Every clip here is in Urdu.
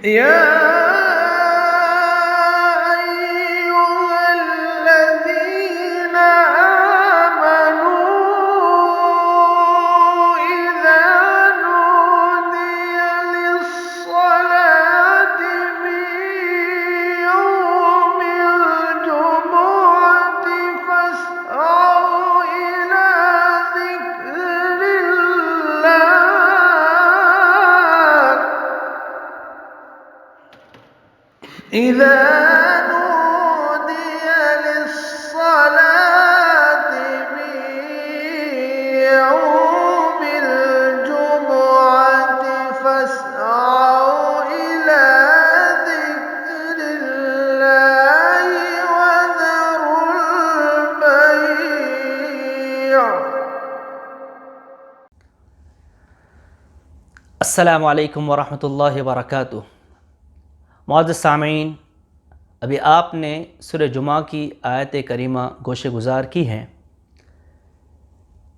يا أيها الذين آمنوا إذا نودي للصلاة من يوم الجمعة فاسعوا إلى ذكر الله. إذا نودي للصلاة من يوم الجمعة فاسعوا إلى ذكر الله وذروا البيع. السلام علیکم ورحمۃ اللہ وبرکاتہ. معزز سامعین، ابھی آپ نے سورہ جمعہ کی آیت کریمہ گوشے گزار کی ہیں،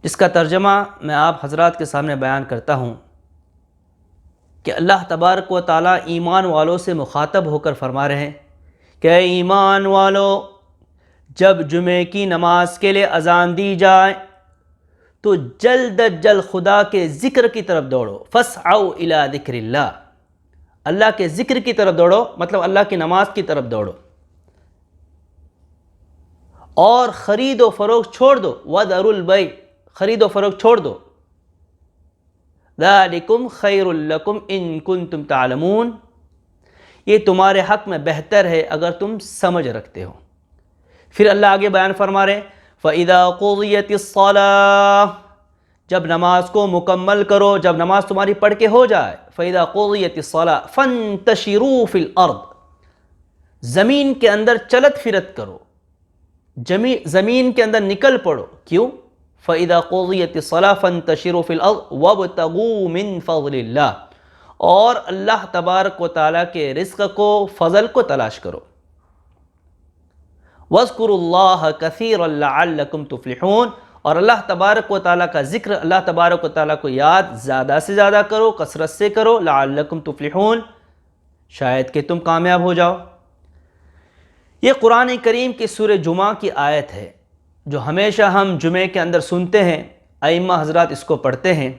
جس کا ترجمہ میں آپ حضرات کے سامنے بیان کرتا ہوں کہ اللہ تبارک و تعالیٰ ایمان والوں سے مخاطب ہو کر فرما رہے ہیں کہ اے ایمان والو، جب جمعے کی نماز کے لیے اذان دی جائے تو جلد از جلد خدا کے ذکر کی طرف دوڑو. فاسعوا الی ذکر اللہ، اللہ کے ذکر کی طرف دوڑو، مطلب اللہ کی نماز کی طرف دوڑو، اور خرید و فروخت چھوڑ دو. وذروا البیع، خرید و فروخت چھوڑ دو. ذالکم خیر لکم ان کنتم تعلمون، یہ تمہارے حق میں بہتر ہے اگر تم سمجھ رکھتے ہو. پھر اللہ آگے بیان فرما رہے ہیں فَإِذَا قُضِيَتِ الصَّلَاةُ، جب نماز کو مکمل کرو، جب نماز تمہاری پڑھ کے ہو جائے. فَإِذَا قُضِيَتِ الصَّلَاةُ فَانتَشِرُوا فِي الْأَرْضِ، زمین کے اندر چلت پھرت کرو، زمین کے اندر نکل پڑو. کیوں؟ فَإِذَا قُضِيَتِ الصَّلَاةُ فَانتَشِرُوا فِي الْأَرْضِ وَابْتَغُوا مِن فَضْلِ اللَّهِ، اور اللہ تبارک و تعالیٰ کے رزق کو، فضل کو تلاش کرو. وَاذْكُرُوا اللَّهَ كَثِيرًا لَعَلَّكُمْ تُفْلِحُونَ، اور اللہ تبارک و تعالیٰ کا ذکر، اللہ تبارک و تعالیٰ کو یاد زیادہ سے زیادہ کرو، کثرت سے کرو. لعلکم تفلحون، شاید کہ تم کامیاب ہو جاؤ. یہ قرآن کریم کی سورہ جمعہ کی آیت ہے جو ہمیشہ ہم جمعے کے اندر سنتے ہیں، ائمہ حضرات اس کو پڑھتے ہیں.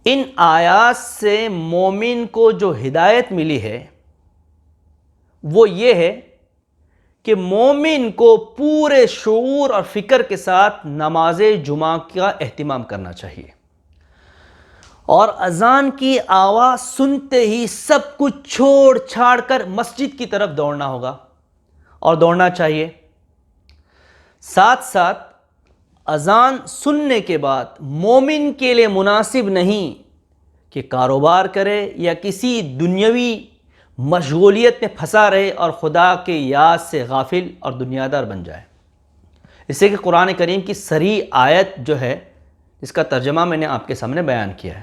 ان آیات سے مومن کو جو ہدایت ملی ہے وہ یہ ہے کہ مومن کو پورے شعور اور فکر کے ساتھ نماز جمعہ کا اہتمام کرنا چاہیے، اور اذان کی آواز سنتے ہی سب کچھ چھوڑ چھاڑ کر مسجد کی طرف دوڑنا ہوگا اور دوڑنا چاہیے. ساتھ ساتھ اذان سننے کے بعد مومن کے لیے مناسب نہیں کہ کاروبار کرے یا کسی دنیاوی مشغولیت میں پھنسا رہے اور خدا کے یاد سے غافل اور دنیادار بن جائے. اس سے کہ قرآن کریم کی صریح آیت جو ہے جس کا ترجمہ میں نے آپ کے سامنے بیان کیا ہے.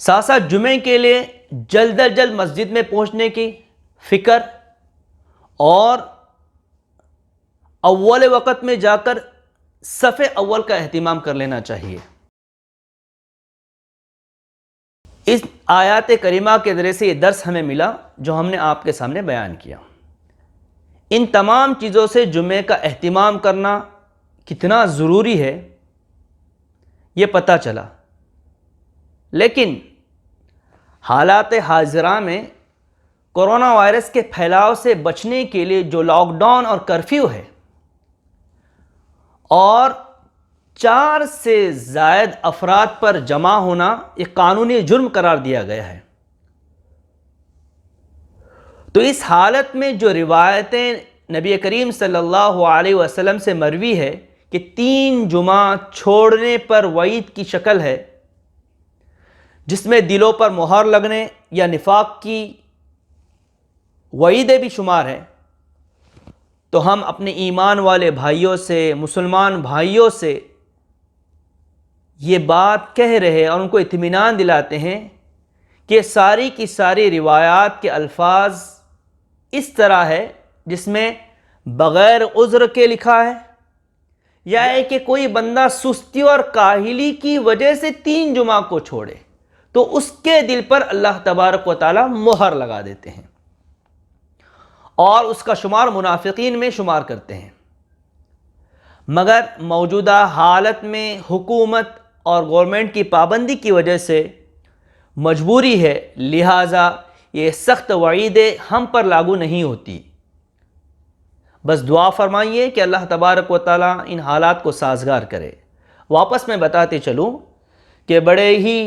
ساتھ ساتھ جمعے کے لیے جلد از جلد مسجد میں پہنچنے کی فکر اور اول وقت میں جا کر صف اول کا اہتمام کر لینا چاہیے. اس آیات کریمہ کے ذریعے سے یہ درس ہمیں ملا جو ہم نے آپ کے سامنے بیان کیا. ان تمام چیزوں سے جمعے کا اہتمام کرنا کتنا ضروری ہے یہ پتہ چلا. لیکن حالات حاضرہ میں کورونا وائرس کے پھیلاؤ سے بچنے کے لیے جو لاک ڈاؤن اور کرفیو ہے اور 4 سے زائد افراد پر جمع ہونا ایک قانونی جرم قرار دیا گیا ہے. تو اس حالت میں جو روایتیں نبی کریم صلی اللہ علیہ وسلم سے مروی ہے کہ 3 جمعہ چھوڑنے پر وعید کی شکل ہے، جس میں دلوں پر مہر لگنے یا نفاق کی وعیدیں بھی شمار ہیں، تو ہم اپنے ایمان والے بھائیوں سے، مسلمان بھائیوں سے یہ بات کہہ رہے اور ان کو اطمینان دلاتے ہیں کہ ساری کی ساری روایات کے الفاظ اس طرح ہے جس میں بغیر عذر کے لکھا ہے یا ہے کہ کوئی بندہ سستی اور کاہلی کی وجہ سے 3 جمعہ کو چھوڑے تو اس کے دل پر اللہ تبارک و تعالی مہر لگا دیتے ہیں اور اس کا شمار منافقین میں شمار کرتے ہیں۔ مگر موجودہ حالت میں حکومت اور گورنمنٹ کی پابندی کی وجہ سے مجبوری ہے، لہٰذا یہ سخت وعیدیں ہم پر لاگو نہیں ہوتی۔ بس دعا فرمائیے کہ اللہ تبارک و تعالیٰ ان حالات کو سازگار کرے۔ واپس میں بتاتے چلوں کہ بڑے ہی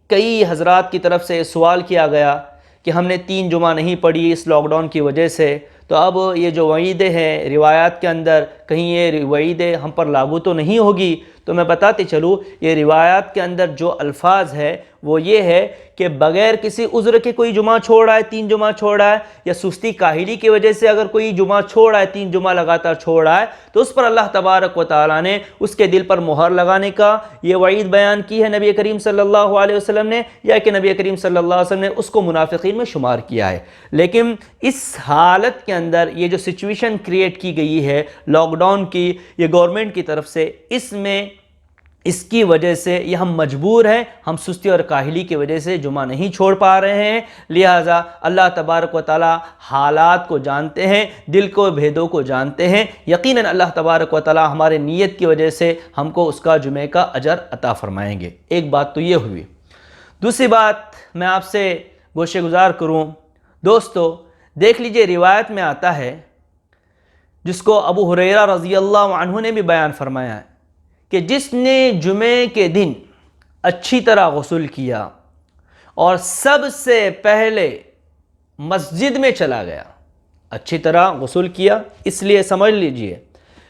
کئی حضرات کی طرف سے سوال کیا گیا کہ ہم نے 3 جمعہ نہیں پڑھی اس لاک ڈاؤن کی وجہ سے، تو اب یہ جو وعیدیں ہیں روایات کے اندر، کہیں یہ وعیدیں ہم پر لاگو تو نہیں ہوگی؟ تو میں بتاتے چلوں یہ روایات کے اندر جو الفاظ ہے وہ یہ ہے کہ بغیر کسی عذر کے کوئی جمعہ چھوڑ آئے، 3 جمعہ چھوڑ آئے، یا سستی کاہلی کی وجہ سے اگر کوئی جمعہ چھوڑ آئے، 3 جمعہ لگاتار چھوڑ آئے، تو اس پر اللہ تبارک و تعالیٰ نے اس کے دل پر مہر لگانے کا یہ وعید بیان کی ہے نبی کریم صلی اللہ علیہ وسلم نے، یا کہ نبی کریم صلی اللہ علیہ وسلم نے اس کو منافقین میں شمار کیا ہے۔ لیکن اس حالت کے اندر یہ جو سچویشن کریٹ کی گئی ہے لاک ڈاؤن کی، یہ گورنمنٹ کی طرف سے، اس کی وجہ سے یہ ہم مجبور ہیں، ہم سستی اور کاہلی کی وجہ سے جمعہ نہیں چھوڑ پا رہے ہیں، لہٰذا اللہ تبارک و تعالی حالات کو جانتے ہیں، دل کو بھیدوں کو جانتے ہیں، یقیناً اللہ تبارک و تعالی ہمارے نیت کی وجہ سے ہم کو اس کا جمعے کا اجر عطا فرمائیں گے۔ ایک بات تو یہ ہوئی۔ دوسری بات میں آپ سے گوشہ گزار کروں، دوستو دیکھ لیجئے روایت میں آتا ہے جس کو ابو ہریرہ رضی اللہ عنہ نے بھی بیان فرمایا ہے کہ جس نے جمعے کے دن اچھی طرح غسل کیا اور سب سے پہلے مسجد میں چلا گیا، اچھی طرح غسل کیا، اس لیے سمجھ لیجئے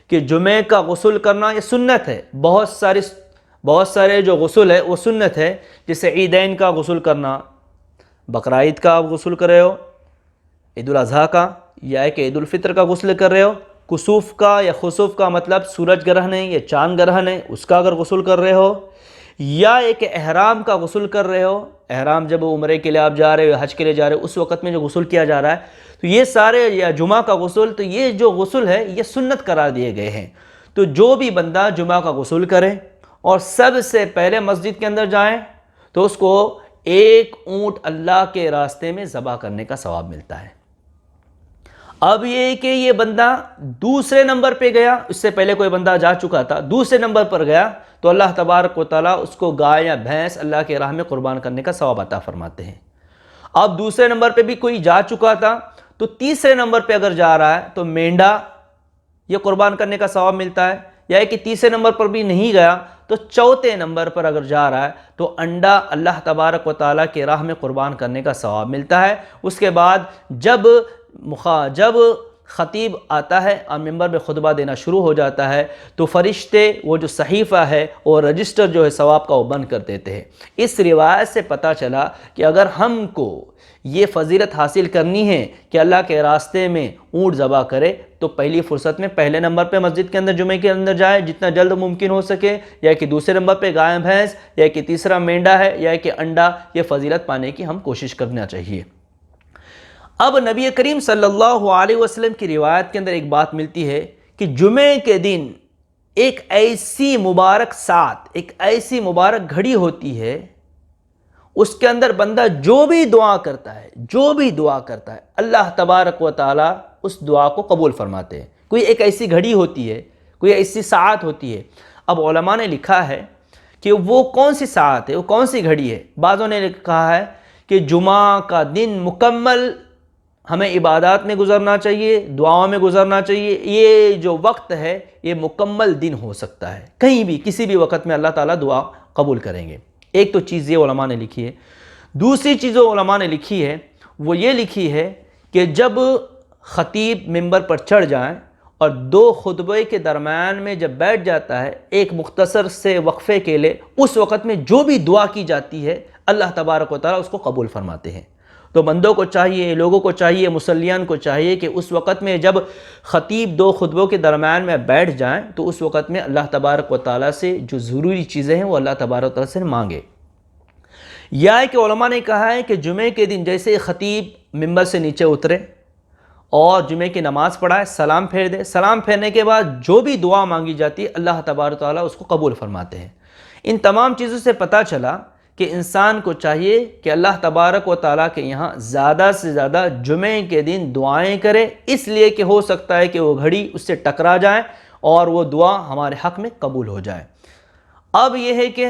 کہ جمعے کا غسل کرنا یہ سنت ہے، بہت سارے جو غسل ہے وہ سنت ہے، جیسے عیدین کا غسل کرنا، بقرعید کا آپ غسل کر رہے ہو، عید الاضحیٰ کا، یا کہ عید الفطر کا غسل کر رہے ہو، کسوف کا یا خسوف کا مطلب سورج گرہن ہے یا چاند گرہن ہے، اس کا اگر غسل کر رہے ہو، یا ایک احرام کا غسل کر رہے ہو، احرام جب عمرے کے لیے آپ جا رہے ہو، حج کے لیے جا رہے ہو، اس وقت میں جو غسل کیا جا رہا ہے، تو یہ سارے، یا جمعہ کا غسل، تو یہ جو غسل ہے یہ سنت قرار دیے گئے ہیں۔ تو جو بھی بندہ جمعہ کا غسل کرے اور سب سے پہلے مسجد کے اندر جائیں تو اس کو 1 اونٹ اللہ کے راستے میں ذبح کرنے کا ثواب ملتا ہے۔ اب یہ کہ یہ بندہ دوسرے نمبر پہ گیا، اس سے پہلے کوئی بندہ جا چکا تھا، دوسرے نمبر پر گیا تو اللہ تبارک و تعالیٰ اس کو گائے یا بھینس اللہ کے راہ میں قربان کرنے کا ثواب عطا فرماتے ہیں۔ اب دوسرے نمبر پہ بھی کوئی جا چکا تھا تو تیسرے نمبر پہ اگر جا رہا ہے تو مینڈا یہ قربان کرنے کا ثواب ملتا ہے، یا کہ تیسرے نمبر پر بھی نہیں گیا تو چوتھے نمبر پر اگر جا رہا ہے تو انڈا اللہ تبارک و تعالیٰ کے راہ میں قربان کرنے کا ثواب ملتا ہے۔ اس کے بعد جب خطیب آتا ہے اور منبر میں خطبہ دینا شروع ہو جاتا ہے تو فرشتے وہ جو صحیفہ ہے اور رجسٹر جو ہے ثواب کا وہ بند کر دیتے ہیں۔ اس روایت سے پتہ چلا کہ اگر ہم کو یہ فضیلت حاصل کرنی ہے کہ اللہ کے راستے میں اونٹ ذبح کرے تو پہلی فرصت میں پہلے نمبر پہ مسجد کے اندر جمعے کے اندر جائے جتنا جلد ممکن ہو سکے، یا کہ دوسرے نمبر پہ گائے بھینس، یا کہ تیسرا مینڈا ہے، یا کہ انڈا، یہ فضیلت پانے کی ہم کوشش کرنا چاہیے۔ اب نبی کریم صلی اللہ علیہ وسلم کی روایت کے اندر ایک بات ملتی ہے کہ جمعے کے دن ایک ایسی مبارک ساعت، ایک ایسی مبارک گھڑی ہوتی ہے، اس کے اندر بندہ جو بھی دعا کرتا ہے اللہ تبارک و تعالیٰ اس دعا کو قبول فرماتے ہیں۔ کوئی ایک ایسی گھڑی ہوتی ہے، کوئی ایسی ساعت ہوتی ہے۔ اب علماء نے لکھا ہے کہ وہ کون سی ساعت ہے، وہ کون سی گھڑی ہے۔ بعضوں نے کہا ہے کہ جمعہ کا دن مکمل ہمیں عبادات میں گزرنا چاہیے، دعاؤں میں گزرنا چاہیے، یہ جو وقت ہے یہ مکمل دن ہو سکتا ہے، کہیں بھی کسی بھی وقت میں اللہ تعالیٰ دعا قبول کریں گے۔ ایک تو چیز یہ علماء نے لکھی ہے۔ دوسری چیز جو علماء نے لکھی ہے وہ یہ لکھی ہے کہ جب خطیب منبر پر چڑھ جائیں اور 2 خطبے کے درمیان میں جب بیٹھ جاتا ہے ایک مختصر سے وقفے کے لیے، اس وقت میں جو بھی دعا کی جاتی ہے اللہ تبارک و تعالیٰ اس کو قبول فرماتے ہیں۔ تو بندوں کو چاہیے، لوگوں کو چاہیے، مسلیان کو چاہیے کہ اس وقت میں جب خطیب 2 خطبوں کے درمیان میں بیٹھ جائیں تو اس وقت میں اللہ تبارک و تعالیٰ سے جو ضروری چیزیں ہیں وہ اللہ تبارک و تعالیٰ سے مانگے۔ یا کہ علماء نے کہا ہے کہ جمعے کے دن جیسے خطیب منبر سے نیچے اترے اور جمعے کی نماز پڑھائے، سلام پھیر دے، سلام پھیرنے کے بعد جو بھی دعا مانگی جاتی ہے اللہ تبارک و تعالیٰ اس کو قبول فرماتے ہیں۔ ان تمام چیزوں سے پتہ چلا کہ انسان کو چاہیے کہ اللہ تبارک و تعالیٰ کے یہاں زیادہ سے زیادہ جمعے کے دن دعائیں کرے، اس لیے کہ ہو سکتا ہے کہ وہ گھڑی اس سے ٹکرا جائے اور وہ دعا ہمارے حق میں قبول ہو جائے۔ اب یہ ہے کہ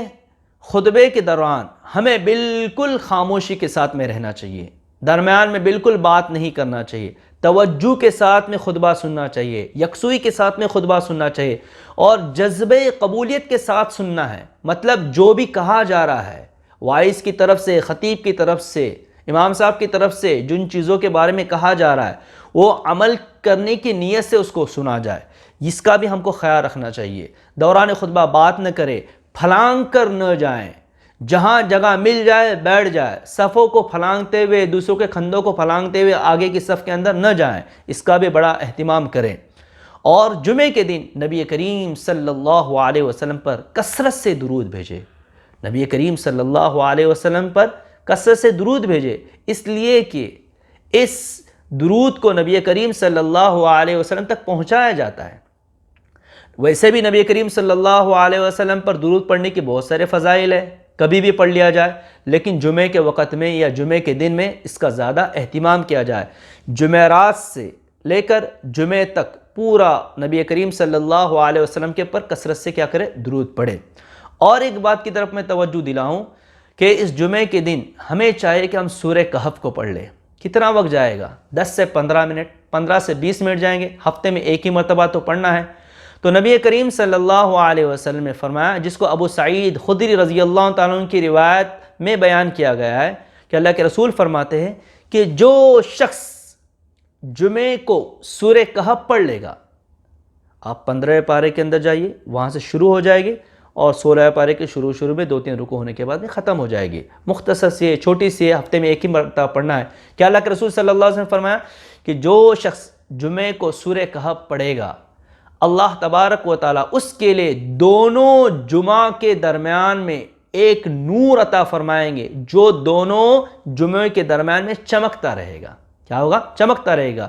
خطبے کے دوران ہمیں بالکل خاموشی کے ساتھ میں رہنا چاہیے، درمیان میں بالکل بات نہیں کرنا چاہیے، توجہ کے ساتھ میں خطبہ سننا چاہیے، یکسوئی کے ساتھ میں خطبہ سننا چاہیے اور جذبے قبولیت کے ساتھ سننا ہے۔ مطلب جو بھی کہا جا رہا ہے وائس کی طرف سے، خطیب کی طرف سے، امام صاحب کی طرف سے جن چیزوں کے بارے میں کہا جا رہا ہے وہ عمل کرنے کی نیت سے اس کو سنا جائے، اس کا بھی ہم کو خیال رکھنا چاہیے۔ دوران خطبہ بات نہ کرے، پھلانگ کر نہ جائیں، جہاں جگہ مل جائے بیٹھ جائے، صفوں کو پھلانگتے ہوئے، دوسروں کے کندھوں کو پھلانگتے ہوئے آگے کی صف کے اندر نہ جائیں، اس کا بھی بڑا اہتمام کریں۔ اور جمعے کے دن نبی کریم صلی اللہ علیہ وسلم پر کثرت سے درود بھیجے، نبی کریم صلی اللہ علیہ وسلم پر کثرت سے درود بھیجے، اس لیے کہ اس درود کو نبی کریم صلی اللہ علیہ وسلم تک پہنچایا جاتا ہے۔ ویسے بھی نبی کریم صلی اللہ علیہ وسلم پر درود پڑھنے کی بہت سارے فضائل ہیں، کبھی بھی پڑھ لیا جائے، لیکن جمعے کے وقت میں یا جمعے کے دن میں اس کا زیادہ اہتمام کیا جائے۔ جمعرات سے لے کر جمعے تک پورا نبی کریم صلی اللہ علیہ وسلم کے پر کثرت سے کیا کرے، درود پڑھے۔ اور ایک بات کی طرف میں توجہ دلاؤں کہ اس جمعے کے دن ہمیں چاہیے کہ ہم سورہ کہف کو پڑھ لیں۔ کتنا وقت جائے گا؟ 10 سے 15 منٹ، 15 سے 20 منٹ جائیں گے، ہفتے میں ایک ہی مرتبہ تو پڑھنا ہے۔ تو نبی کریم صلی اللہ علیہ وسلم نے فرمایا، جس کو ابو سعید خدری رضی اللہ تعالیٰ عنہ کی روایت میں بیان کیا گیا ہے کہ اللہ کے رسول فرماتے ہیں کہ جو شخص جمعے کو سورہ کہف پڑھ لے گا، آپ 15 پارے کے اندر جائیے، وہاں سے شروع ہو جائے گی اور 16 پارے کے شروع میں 2-3 رکوع ہونے کے بعد میں ختم ہو جائے گی۔ مختصر سی ہے، چھوٹی سی ہے، ہفتے میں ایک ہی مرتبہ پڑھنا ہے۔ کہ اللہ کے رسول صلی اللہ علیہ وسلم نے فرمایا کہ جو شخص جمعے کو سورہ کہف پڑھے گا، اللہ تبارک و تعالیٰ اس کے لیے دونوں جمعہ کے درمیان میں ایک نور عطا فرمائیں گے جو دونوں جمعے کے درمیان میں چمکتا رہے گا۔ کیا ہوگا؟ چمکتا رہے گا۔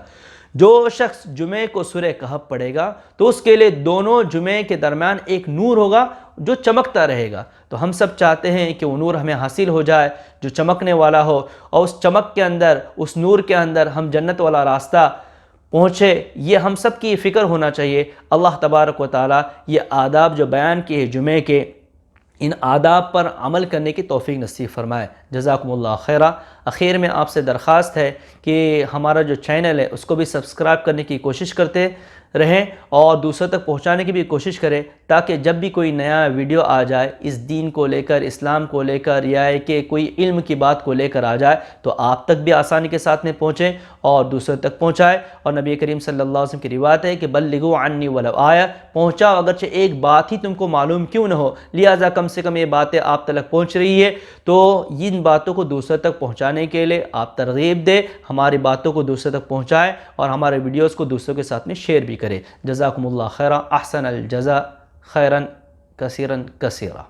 جو شخص جمعے کو سورہ کہف پڑھے گا تو اس کے لیے دونوں جمعے کے درمیان ایک نور ہوگا جو چمکتا رہے گا۔ تو ہم سب چاہتے ہیں کہ وہ نور ہمیں حاصل ہو جائے جو چمکنے والا ہو، اور اس چمک کے اندر، اس نور کے اندر ہم جنت والا راستہ پہنچے، یہ ہم سب کی فکر ہونا چاہیے۔ اللہ تبارک و تعالیٰ یہ آداب جو بیان کیے جمعے کے، ان آداب پر عمل کرنے کی توفیق نصیب فرمائے۔ جزاکم اللہ خیرہ۔ اخیر میں آپ سے درخواست ہے کہ ہمارا جو چینل ہے اس کو بھی سبسکرائب کرنے کی کوشش کرتے رہیں اور دوسروں تک پہنچانے کی بھی کوشش کریں، تاکہ جب بھی کوئی نیا ویڈیو آ جائے اس دین کو لے کر، اسلام کو لے کر، یا کہ کوئی علم کی بات کو لے کر آ جائے تو آپ تک بھی آسانی کے ساتھ میں پہنچیں اور دوسروں تک پہنچائے۔ اور نبی کریم صلی اللہ علیہ وسلم کی روایت ہے کہ بلغوا عنی ولو آیہ، پہنچاؤ اگرچہ ایک بات ہی تم کو معلوم کیوں نہ ہو، لہٰذا کم سے کم یہ باتیں آپ تک پہنچ رہی ہے تو ان باتوں کو دوسروں تک پہنچانے کے لیے آپ ترغیب دے، ہماری باتوں کو دوسروں تک پہنچائے اور ہمارے ویڈیوز کو دوسروں کے ساتھ میں شیئر بھی کرے۔ جزاکم اللہ خیرہ، احسن الجزا، خیرن کثیرن کثیرہ۔